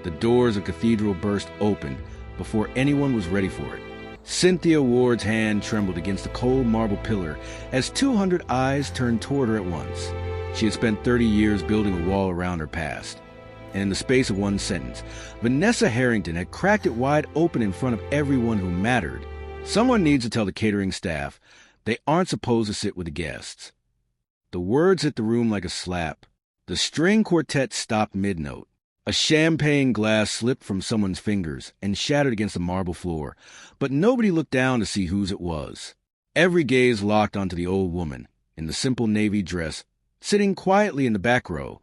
The doors of Cathedral burst open before anyone was ready for it. Cynthia Ward's hand trembled against the cold marble pillar as 200 eyes turned toward her at once. She had spent 30 years building a wall around her past. And in the space of one sentence, Vanessa Harrington had cracked it wide open in front of everyone who mattered. Someone needs to tell the catering staff they aren't supposed to sit with the guests. The words hit the room like a slap. The string quartet stopped mid-note. A champagne glass slipped from someone's fingers and shattered against the marble floor, but nobody looked down to see whose it was. Every gaze locked onto the old woman, in the simple navy dress, sitting quietly in the back row,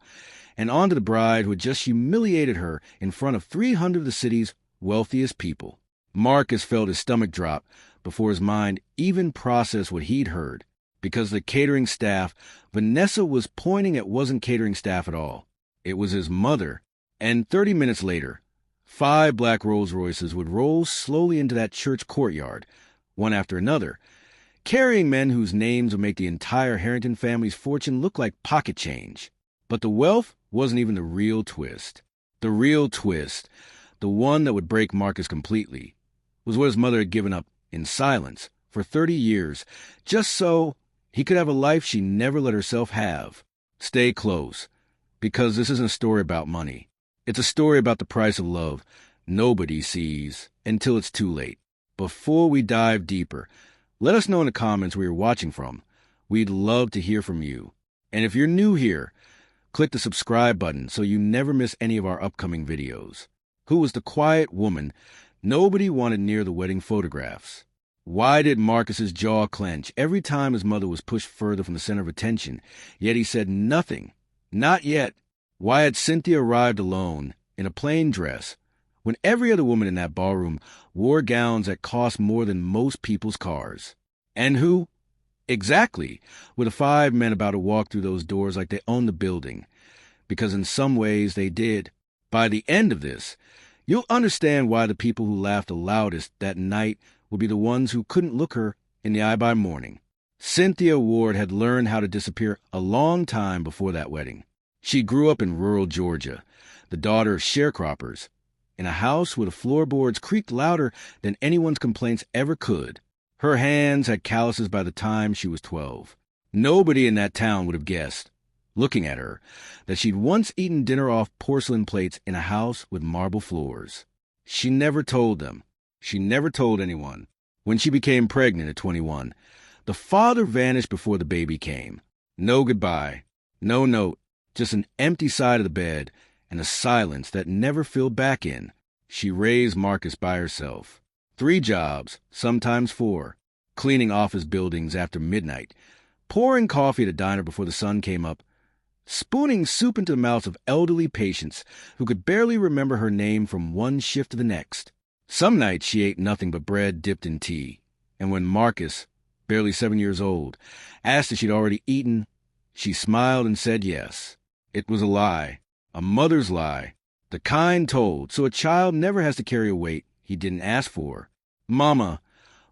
and onto the bride who had just humiliated her in front of 300 of the city's wealthiest people. Marcus felt his stomach drop before his mind even processed what he'd heard, because the catering staff Vanessa was pointing at wasn't catering staff at all. It was his mother. And 30 minutes later, 5 black Rolls-Royces would roll slowly into that church courtyard, one after another, carrying men whose names would make the entire Harrington family's fortune look like pocket change. But the wealth wasn't even the real twist. The real twist, the one that would break Marcus completely, was what his mother had given up in silence for 30 years, just so he could have a life she never let herself have. Stay close, because this isn't a story about money. It's a story about the price of love nobody sees until it's too late. Before we dive deeper, let us know in the comments where you're watching from. We'd love to hear from you. And if you're new here, click the subscribe button so you never miss any of our upcoming videos. Who was the quiet woman nobody wanted near the wedding photographs? Why did Marcus's jaw clench every time his mother was pushed further from the center of attention, yet he said nothing? Not yet. Why had Cynthia arrived alone, in a plain dress, when every other woman in that ballroom wore gowns that cost more than most people's cars? And who, exactly, were the 5 men about to walk through those doors like they owned the building? Because in some ways they did. By the end of this, you'll understand why the people who laughed the loudest that night would be the ones who couldn't look her in the eye by morning. Cynthia Ward had learned how to disappear a long time before that wedding. She grew up in rural Georgia, the daughter of sharecroppers, in a house where the floorboards creaked louder than anyone's complaints ever could. Her hands had calluses by the time she was 12. Nobody in that town would have guessed, looking at her, that she'd once eaten dinner off porcelain plates in a house with marble floors. She never told them. She never told anyone. When she became pregnant at 21, the father vanished before the baby came. No goodbye, no note. Just an empty side of the bed and a silence that never filled back in. She raised Marcus by herself. 3 jobs, sometimes 4, cleaning office buildings after midnight, pouring coffee at a diner before the sun came up, spooning soup into the mouths of elderly patients who could barely remember her name from one shift to the next. Some nights she ate nothing but bread dipped in tea, and when Marcus, barely 7 years old, asked if she'd already eaten, she smiled and said yes. It was a lie, a mother's lie, the kind told so a child never has to carry a weight he didn't ask for. "Mama,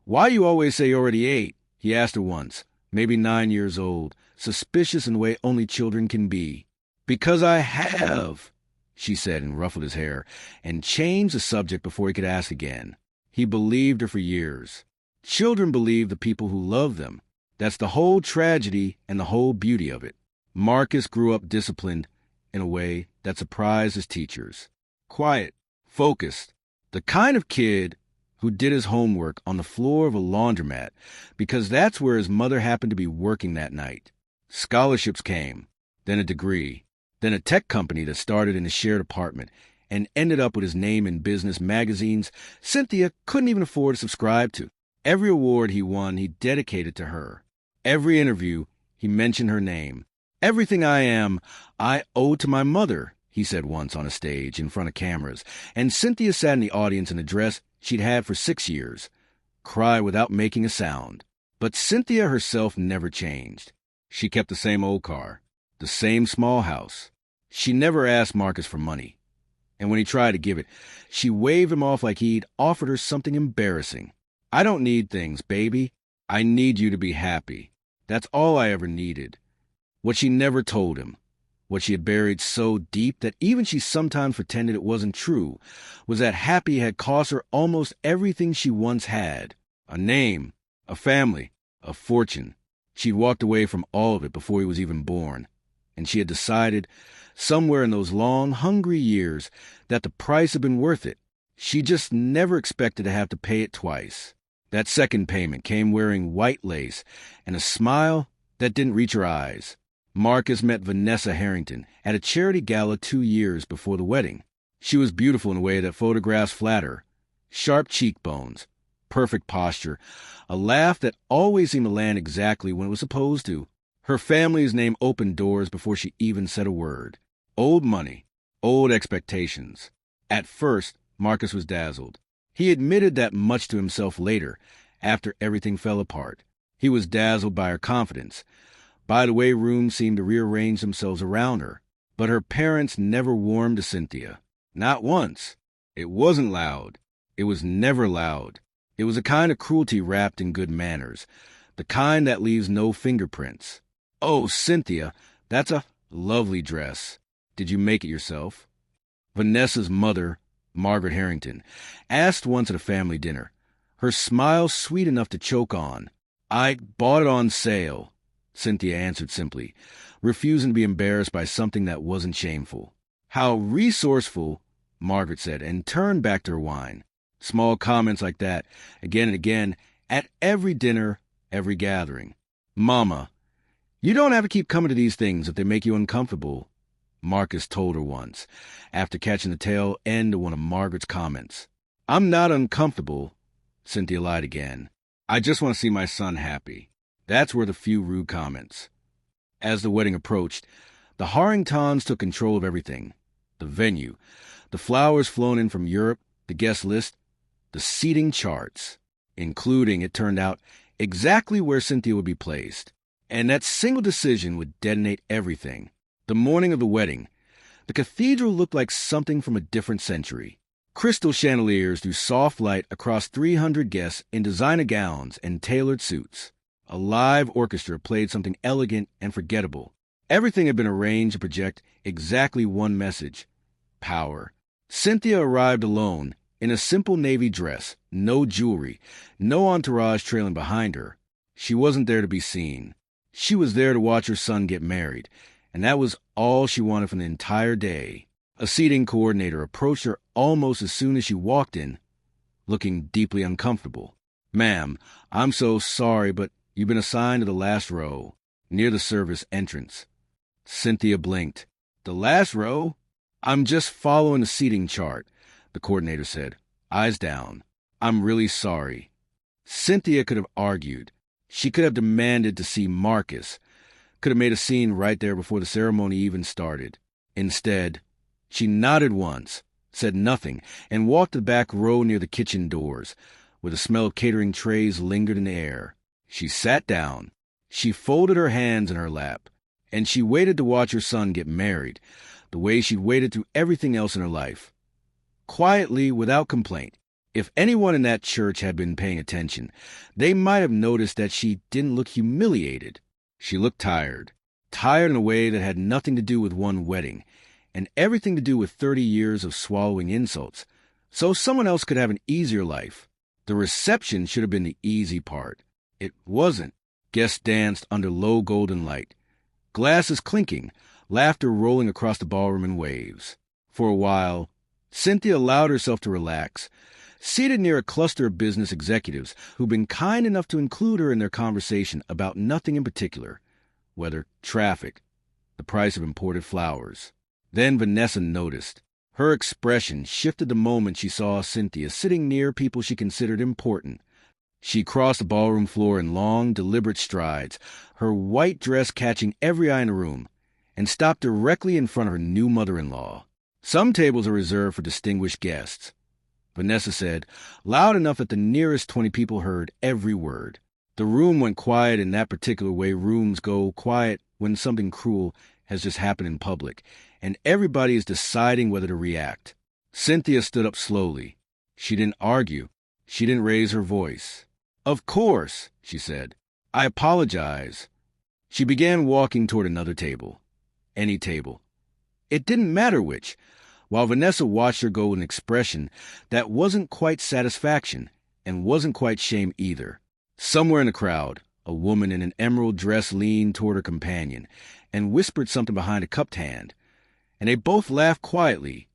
why you always say you already ate?" he asked her once, maybe 9 years old, suspicious in the way only children can be. "Because I have," she said and ruffled his hair, and changed the subject before he could ask again. He believed her for years. Children believe the people who love them. That's the whole tragedy and the whole beauty of it. Marcus grew up disciplined in a way that surprised his teachers. Quiet, focused, the kind of kid who did his homework on the floor of a laundromat because that's where his mother happened to be working that night. Scholarships came, then a degree, then a tech company that started in a shared apartment and ended up with his name in business magazines Cynthia couldn't even afford to subscribe to. Every award he won, he dedicated to her. Every interview, he mentioned her name. "Everything I am, I owe to my mother," he said once on a stage in front of cameras, and Cynthia sat in the audience in a dress she'd had for 6 years, cried without making a sound. But Cynthia herself never changed. She kept the same old car, the same small house. She never asked Marcus for money, and when he tried to give it, she waved him off like he'd offered her something embarrassing. "I don't need things, baby. I need you to be happy. That's all I ever needed." What she never told him What she had buried so deep that even she sometimes pretended it wasn't true was that Happy had cost her almost everything she once had. A name, a family, a fortune. She'd walked away from all of it before he was even born. And she had decided, somewhere in those long, hungry years, that the price had been worth it. She just never expected to have to pay it twice. That second payment came wearing white lace and a smile that didn't reach her eyes. Marcus met Vanessa Harrington at a charity gala 2 years before the wedding. She was beautiful in a way that photographs flatter. Sharp cheekbones, perfect posture, a laugh that always seemed to land exactly when it was supposed to. Her family's name opened doors before she even said a word. Old money, old expectations. At first, Marcus was dazzled. He admitted that much to himself later, after everything fell apart. He was dazzled by her confidence, by the way rooms seemed to rearrange themselves around her. But her parents never warmed to Cynthia. Not once. It wasn't loud. It was never loud. It was a kind of cruelty wrapped in good manners, the kind that leaves no fingerprints. "Oh, Cynthia, that's a lovely dress. Did you make it yourself?" Vanessa's mother, Margaret Harrington, asked once at a family dinner, her smile sweet enough to choke on. "I bought it on sale," Cynthia answered simply, refusing to be embarrassed by something that wasn't shameful. "How resourceful," Margaret said, and turned back to her wine. Small comments like that, again and again, at every dinner, every gathering. "Mama, you don't have to keep coming to these things if they make you uncomfortable," Marcus told her once, after catching the tail end of one of Margaret's comments. "I'm not uncomfortable," Cynthia lied again. "I just want to see my son happy." That's worth a few rude comments. As the wedding approached, the Harringtons took control of everything. The venue, the flowers flown in from Europe, the guest list, the seating charts, including, it turned out, exactly where Cynthia would be placed. And that single decision would detonate everything. The morning of the wedding, the cathedral looked like something from a different century. Crystal chandeliers threw soft light across 300 guests in designer gowns and tailored suits. A live orchestra played something elegant and forgettable. Everything had been arranged to project exactly one message: power. Cynthia arrived alone, in a simple navy dress, no jewelry, no entourage trailing behind her. She wasn't there to be seen. She was there to watch her son get married, and that was all she wanted from the entire day. A seating coordinator approached her almost as soon as she walked in, looking deeply uncomfortable. "Ma'am, I'm so sorry, but you've been assigned to the last row, near the service entrance." Cynthia blinked. "The last row?" "I'm just following the seating chart," the coordinator said, eyes down. "I'm really sorry." Cynthia could have argued. She could have demanded to see Marcus, could have made a scene right there before the ceremony even started. Instead, she nodded once, said nothing, and walked to the back row near the kitchen doors, where the smell of catering trays lingered in the air. She sat down. She folded her hands in her lap, and she waited to watch her son get married, the way she'd waited through everything else in her life. Quietly, without complaint. If anyone in that church had been paying attention, they might have noticed that she didn't look humiliated. She looked tired. Tired in a way that had nothing to do with one wedding, and everything to do with 30 years of swallowing insults, so someone else could have an easier life. The reception should have been the easy part. It wasn't. Guests danced under low golden light. Glasses clinking, laughter rolling across the ballroom in waves. For a while, Cynthia allowed herself to relax, seated near a cluster of business executives who'd been kind enough to include her in their conversation about nothing in particular, weather, traffic, the price of imported flowers. Then Vanessa noticed. Her expression shifted the moment she saw Cynthia sitting near people she considered important. She crossed the ballroom floor in long, deliberate strides, her white dress catching every eye in the room, and stopped directly in front of her new mother-in-law. "Some tables are reserved for distinguished guests," Vanessa said, loud enough that the nearest 20 people heard every word. The room went quiet in that particular way rooms go quiet when something cruel has just happened in public, and everybody is deciding whether to react. Cynthia stood up slowly. She didn't argue. She didn't raise her voice. "Of course," she said. "I apologize." She began walking toward another table. Any table. It didn't matter which, while Vanessa watched her go with an expression that wasn't quite satisfaction and wasn't quite shame either. Somewhere in the crowd, a woman in an emerald dress leaned toward her companion and whispered something behind a cupped hand, and they both laughed quietly,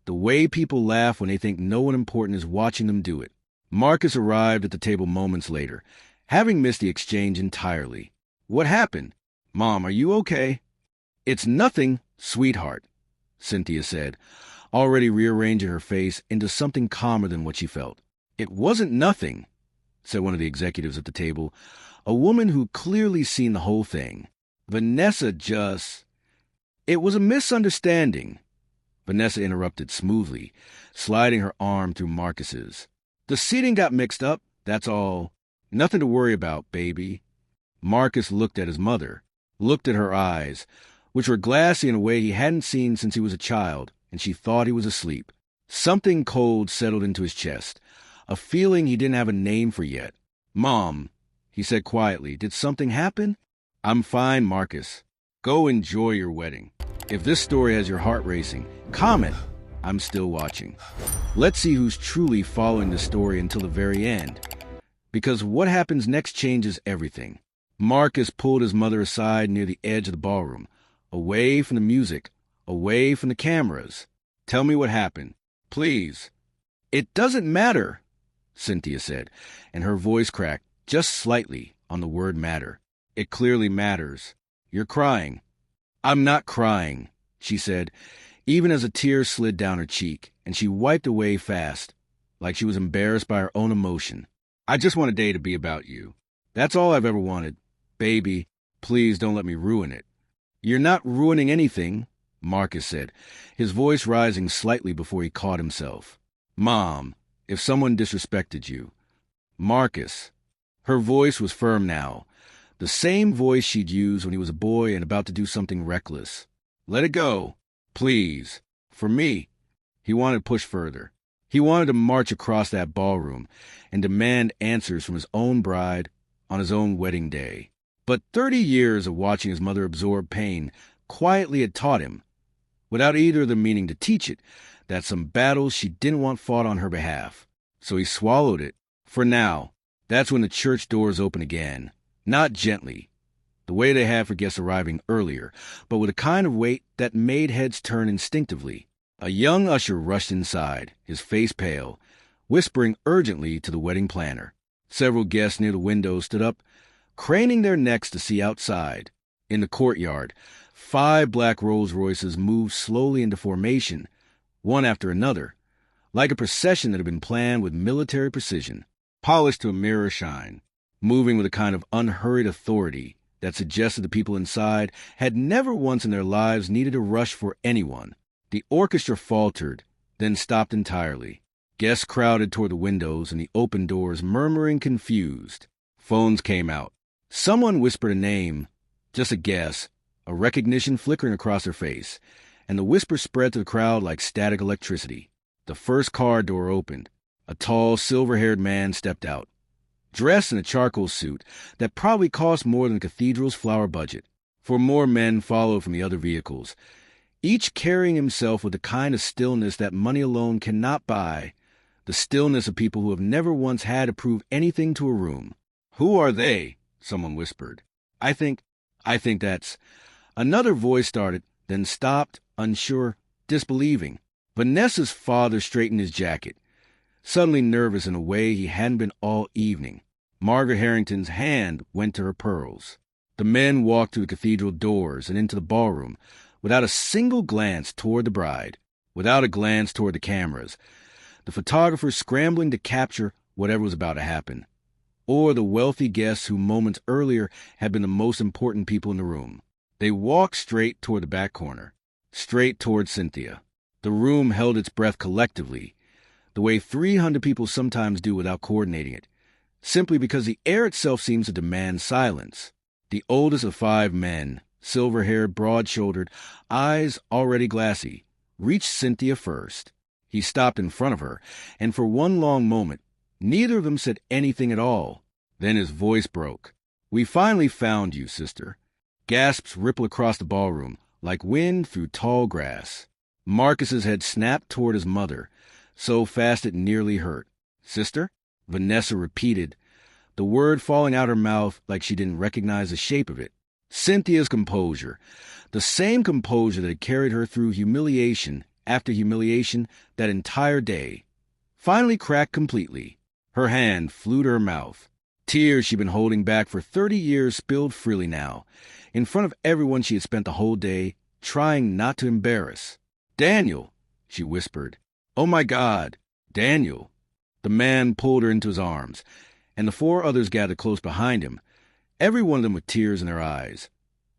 the way people laugh when they think no one important is watching them do it. Marcus arrived at the table moments later, having missed the exchange entirely. "What happened? Mom, are you okay?" "It's nothing, sweetheart," Cynthia said, already rearranging her face into something calmer than what she felt. "It wasn't nothing," said one of the executives at the table, a woman who clearly seen the whole thing. "Vanessa just... It was a misunderstanding," Vanessa interrupted smoothly, sliding her arm through Marcus's. "The seating got mixed up, that's all. Nothing to worry about, baby." Marcus looked at his mother, looked at her eyes, which were glassy in a way he hadn't seen since he was a child, and she thought he was asleep. Something cold settled into his chest, a feeling he didn't have a name for yet. "Mom," he said quietly, "did something happen?" "I'm fine, Marcus. Go enjoy your wedding. If this story has your heart racing, comment. I'm still watching. Let's see who's truly following the story until the very end. Because what happens next changes everything." Marcus pulled his mother aside near the edge of the ballroom, away from the music, away from the cameras. "Tell me what happened, please." "It doesn't matter," Cynthia said, and her voice cracked just slightly on the word matter. "It clearly matters. You're crying." "I'm not crying," she said, even as a tear slid down her cheek, and she wiped away fast, like she was embarrassed by her own emotion. "I just want a day to be about you. That's all I've ever wanted. Baby, please don't let me ruin it." "You're not ruining anything," Marcus said, his voice rising slightly before he caught himself. "Mom, if someone disrespected you..." "Marcus." Her voice was firm now, the same voice she'd used when he was a boy and about to do something reckless. "Let it go. Please. For me." He wanted to push further. He wanted to march across that ballroom and demand answers from his own bride on his own wedding day. But 30 years of watching his mother absorb pain quietly had taught him, without either of them meaning to teach it, that some battles she didn't want fought on her behalf. So he swallowed it. For now. That's when the church doors opened again. Not gently, the way they had for guests arriving earlier, but with a kind of weight that made heads turn instinctively. A young usher rushed inside, his face pale, whispering urgently to the wedding planner. Several guests near the window stood up, craning their necks to see outside. In the courtyard, 5 black Rolls-Royces moved slowly into formation, one after another, like a procession that had been planned with military precision, polished to a mirror shine, moving with a kind of unhurried authority that suggested the people inside had never once in their lives needed to rush for anyone. The orchestra faltered, then stopped entirely. Guests crowded toward the windows and the open doors, murmuring confused. Phones came out. Someone whispered a name, just a guess, a recognition flickering across her face, and the whisper spread to the crowd like static electricity. The first car door opened. A tall, silver-haired man stepped out, dressed in a charcoal suit that probably cost more than the cathedral's flower budget. 4 more men followed from the other vehicles, each carrying himself with the kind of stillness that money alone cannot buy, the stillness of people who have never once had to prove anything to a room. "Who are they?" someone whispered. I think that's..." Another voice started, then stopped, unsure, disbelieving. Vanessa's father straightened his jacket, suddenly nervous in a way he hadn't been all evening. Margaret Harrington's hand went to her pearls. The men walked through the cathedral doors and into the ballroom without a single glance toward the bride, without a glance toward the cameras, the photographers scrambling to capture whatever was about to happen, or the wealthy guests who moments earlier had been the most important people in the room. They walked straight toward the back corner, straight toward Cynthia. The room held its breath collectively, the way 300 people sometimes do without coordinating it, simply because the air itself seems to demand silence. The oldest of 5 men, silver-haired, broad-shouldered, eyes already glassy, reached Cynthia first. He stopped in front of her, and for one long moment, neither of them said anything at all. Then his voice broke. "We finally found you, sister." Gasps rippled across the ballroom, like wind through tall grass. Marcus's head snapped toward his mother, so fast it nearly hurt. "Sister?" Vanessa repeated, the word falling out her mouth like she didn't recognize the shape of it. Cynthia's composure, the same composure that had carried her through humiliation after humiliation that entire day, finally cracked completely. Her hand flew to her mouth. Tears she'd been holding back for 30 years spilled freely now, in front of everyone she had spent the whole day trying not to embarrass. "Daniel," she whispered. "Oh my God, Daniel." The man pulled her into his arms, and the 4 others gathered close behind him, every one of them with tears in their eyes,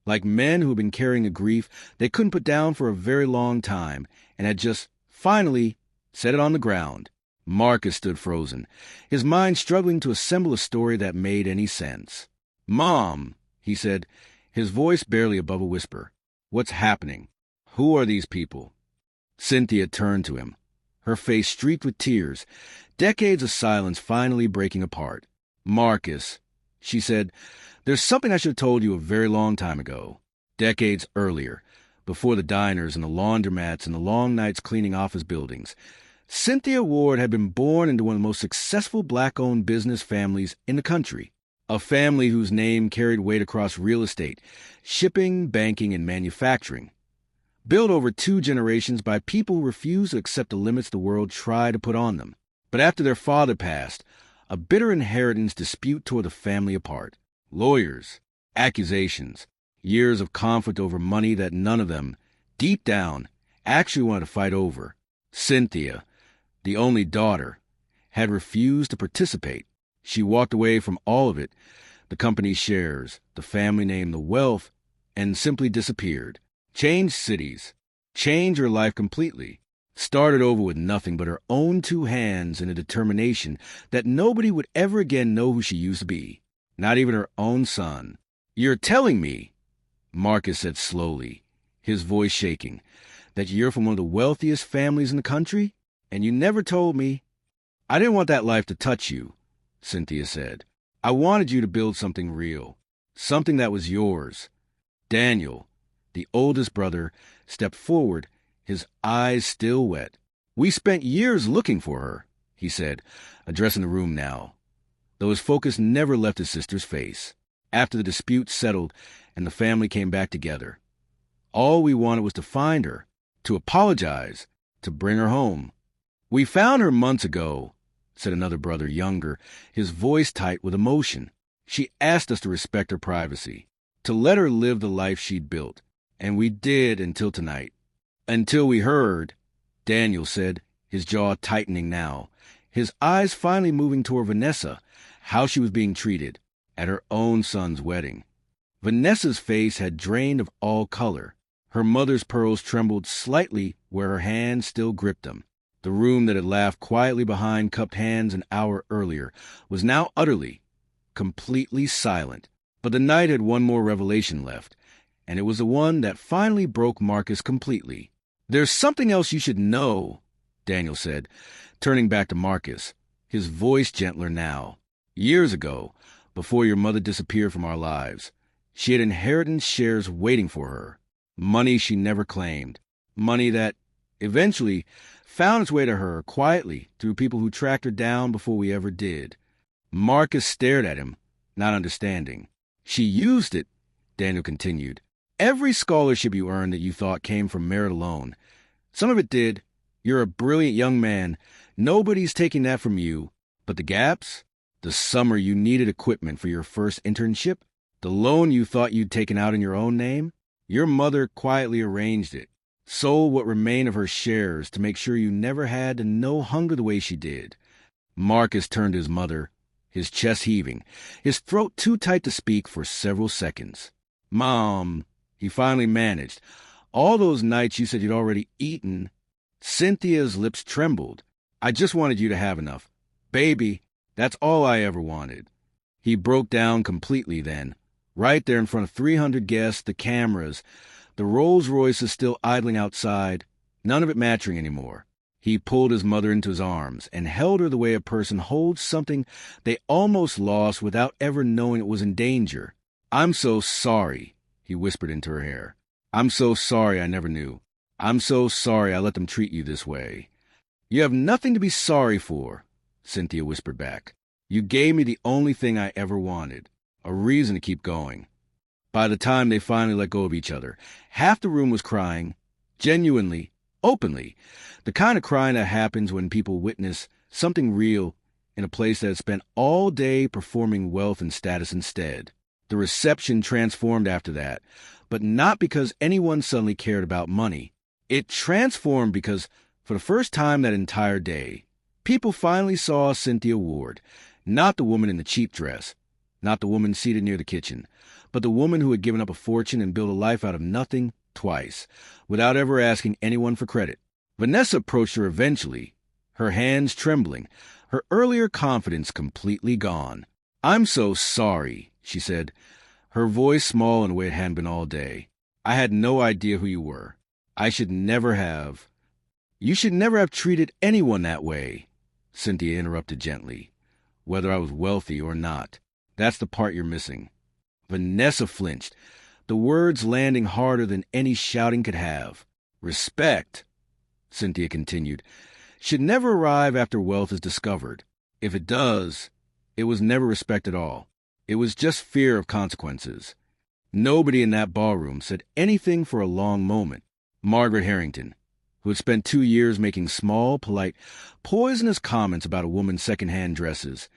like men who had been carrying a grief they couldn't put down for a very long time and had just, finally, set it on the ground. Marcus stood frozen, his mind struggling to assemble a story that made any sense. "Mom," he said, his voice barely above a whisper. "What's happening? Who are these people?" Cynthia turned to him, her face streaked with tears, decades of silence finally breaking apart. "Marcus," she said, "there's something I should have told you a very long time ago. Decades earlier, before the diners and the laundromats and the long nights cleaning office buildings, Cynthia Ward had been born into one of the most successful black-owned business families in the country, a family whose name carried weight across real estate, shipping, banking, and manufacturing. Built over 2 generations by people who refused to accept the limits the world tried to put on them. But after their father passed, a bitter inheritance dispute tore the family apart. Lawyers, accusations, years of conflict over money that none of them, deep down, actually wanted to fight over. Cynthia, the only daughter, had refused to participate. She walked away from all of it, the company's shares, the family name, the wealth, and simply disappeared. Changed cities, changed her life completely. Started over with nothing but her own 2 hands and a determination that nobody would ever again know who she used to be, not even her own son. "You're telling me," Marcus said slowly, his voice shaking, "that you're from one of the wealthiest families in the country? And you never told me." "I didn't want that life to touch you," Cynthia said. "I wanted you to build something real, something that was yours." Daniel, the oldest brother, stepped forward, his eyes still wet. "We spent years looking for her," he said, addressing the room now, though his focus never left his sister's face. "After the dispute settled and the family came back together, all we wanted was to find her, to apologize, to bring her home. We found her months ago," said another brother, younger, his voice tight with emotion. "She asked us to respect her privacy, to let her live the life she'd built, and we did until tonight. Until we heard," Daniel said, his jaw tightening now, his eyes finally moving toward Vanessa, how she was being treated at her own son's wedding. Vanessa's face had drained of all color. Her mother's pearls trembled slightly where her hand still gripped them. The room that had laughed quietly behind cupped hands an hour earlier was now utterly, completely silent. But the night had one more revelation left, and it was the one that finally broke Marcus completely. "There's something else you should know," Daniel said, turning back to Marcus, his voice gentler now. "Years ago, before your mother disappeared from our lives, she had inheritance shares waiting for her, money she never claimed, money that, eventually, found its way to her quietly through people who tracked her down before we ever did." Marcus stared at him, not understanding. "She used it," Daniel continued. "Every scholarship you earned that you thought came from merit alone. Some of it did. You're a brilliant young man. Nobody's taking that from you. But the gaps? The summer you needed equipment for your first internship? The loan you thought you'd taken out in your own name? Your mother quietly arranged it, sold what remained of her shares to make sure you never had to know hunger the way she did." Marcus turned to his mother, his chest heaving, his throat too tight to speak for several seconds. "Mom," he finally managed, "all those nights you said you'd already eaten." Cynthia's lips trembled. "I just wanted you to have enough. Baby, that's all I ever wanted." He broke down completely then, right there in front of 300 guests, the cameras, the Rolls-Royces still idling outside, none of it matching anymore. He pulled his mother into his arms and held her the way a person holds something they almost lost without ever knowing it was in danger. "I'm so sorry," he whispered into her hair. I'm so sorry I never knew. I'm so sorry I let them treat you this way. You have nothing to be sorry for, Cynthia whispered back. You gave me the only thing I ever wanted, a reason to keep going. By the time they finally let go of each other, half the room was crying, genuinely, openly, the kind of crying that happens when people witness something real in a place that had spent all day performing wealth and status instead. The reception transformed after that, but not because anyone suddenly cared about money. It transformed because, for the first time that entire day, people finally saw Cynthia Ward, not the woman in the cheap dress, not the woman seated near the kitchen, but the woman who had given up a fortune and built a life out of nothing twice, without ever asking anyone for credit. Vanessa approached her eventually, her hands trembling, her earlier confidence completely gone. I'm so sorry, she said, her voice small in a way it hadn't been all day. I had no idea who you were. I should never have. You should never have treated anyone that way, Cynthia interrupted gently. Whether I was wealthy or not. That's the part you're missing. Vanessa flinched, the words landing harder than any shouting could have. Respect, Cynthia continued, should never arrive after wealth is discovered. If it does, it was never respect at all. It was just fear of consequences. Nobody in that ballroom said anything for a long moment. Margaret Harrington, who had spent 2 years making small, polite, poisonous comments about a woman's second-hand dresses,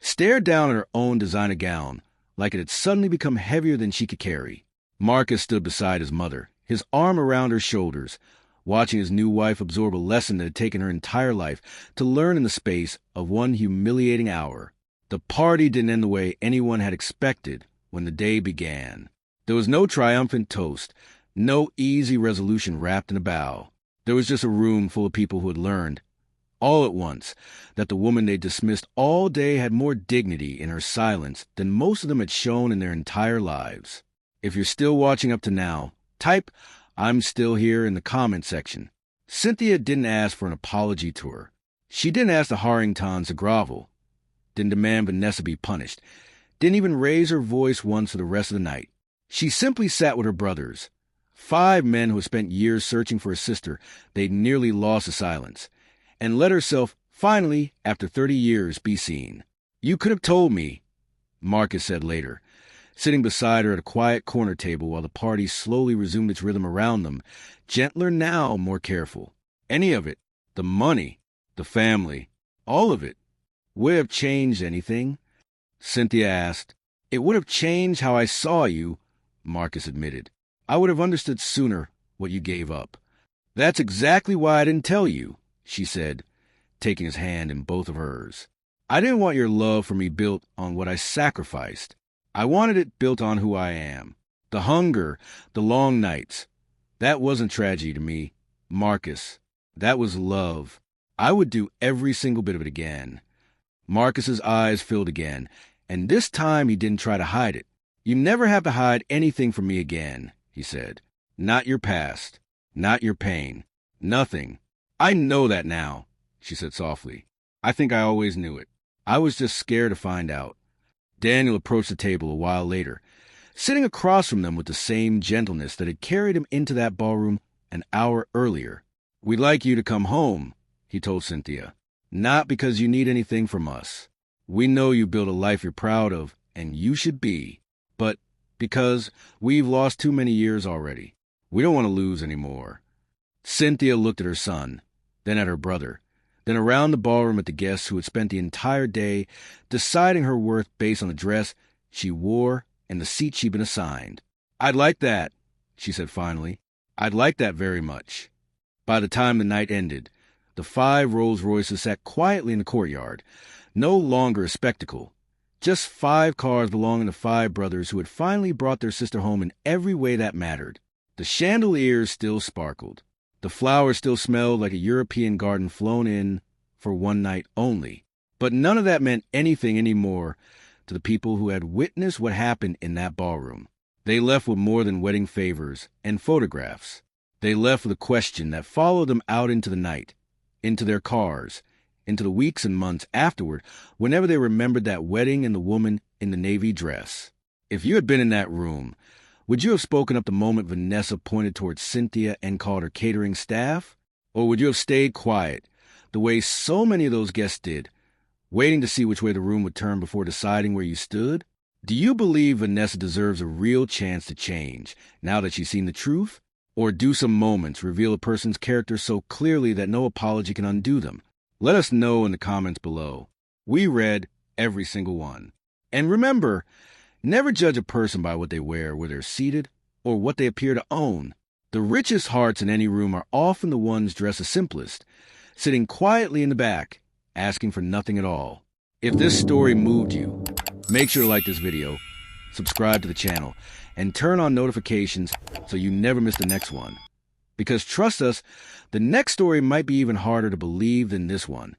stared down at her own designer gown like it had suddenly become heavier than she could carry. Marcus stood beside his mother, his arm around her shoulders, watching his new wife absorb a lesson that had taken her entire life to learn in the space of one humiliating hour. The party didn't end the way anyone had expected when the day began. There was no triumphant toast, no easy resolution wrapped in a bow. There was just a room full of people who had learned, all at once, that the woman they dismissed all day had more dignity in her silence than most of them had shown in their entire lives. If you're still watching up to now, type "I'm still here" in the comment section. Cynthia didn't ask for an apology to her. She didn't ask the Harringtons to grovel, didn't demand Vanessa be punished, didn't even raise her voice once for the rest of the night. She simply sat with her brothers, 5 men who had spent years searching for a sister they'd nearly lost to silence, and let herself, finally, after 30 years, be seen. You could have told me, Marcus said later, sitting beside her at a quiet corner table while the party slowly resumed its rhythm around them, gentler now, more careful. Any of it, the money, the family, all of it, would have changed anything? Cynthia asked. It would have changed how I saw you, Marcus admitted. I would have understood sooner what you gave up. That's exactly why I didn't tell you, she said, taking his hand in both of hers. I didn't want your love for me built on what I sacrificed. I wanted it built on who I am. The hunger, the long nights. That wasn't tragedy to me, Marcus. That was love. I would do every single bit of it again. Marcus's eyes filled again, and this time he didn't try to hide it. You never have to hide anything from me again, he said. Not your past, not your pain, nothing. I know that now, she said softly. I think I always knew it. I was just scared to find out. Daniel approached the table a while later, sitting across from them with the same gentleness that had carried him into that ballroom an hour earlier. We'd like you to come home, he told Cynthia. Not because you need anything from us. We know you built a life you're proud of, and you should be. But because we've lost too many years already. We don't want to lose any more. Cynthia looked at her son, then at her brother, then around the ballroom at the guests who had spent the entire day deciding her worth based on the dress she wore and the seat she'd been assigned. I'd like that, she said finally. I'd like that very much. By the time the night ended, the 5 Rolls-Royces sat quietly in the courtyard, no longer a spectacle. Just 5 cars belonging to 5 brothers who had finally brought their sister home in every way that mattered. The chandeliers still sparkled. The flowers still smelled like a European garden flown in for one night only. But none of that meant anything anymore to the people who had witnessed what happened in that ballroom. They left with more than wedding favors and photographs. They left with a question that followed them out into the night, into their cars, into the weeks and months afterward, whenever they remembered that wedding and the woman in the navy dress. If you had been in that room, Would you have spoken up the moment Vanessa pointed towards Cynthia and called her catering staff? Or would you have stayed quiet, the way so many of those guests did, waiting to see which way the room would turn before deciding where you stood? Do you believe Vanessa deserves a real chance to change, now that she's seen the truth? Or do some moments reveal a person's character so clearly that no apology can undo them? Let us know in the comments below. We read every single one. And remember, never judge a person by what they wear where they're seated or what they appear to own. The richest hearts in any room are often the ones dressed the simplest, sitting quietly in the back, asking for nothing at all. If this story moved you, make sure to like this video, subscribe to the channel, and turn on notifications so you never miss the next one. Because trust us, the next story might be even harder to believe than this one.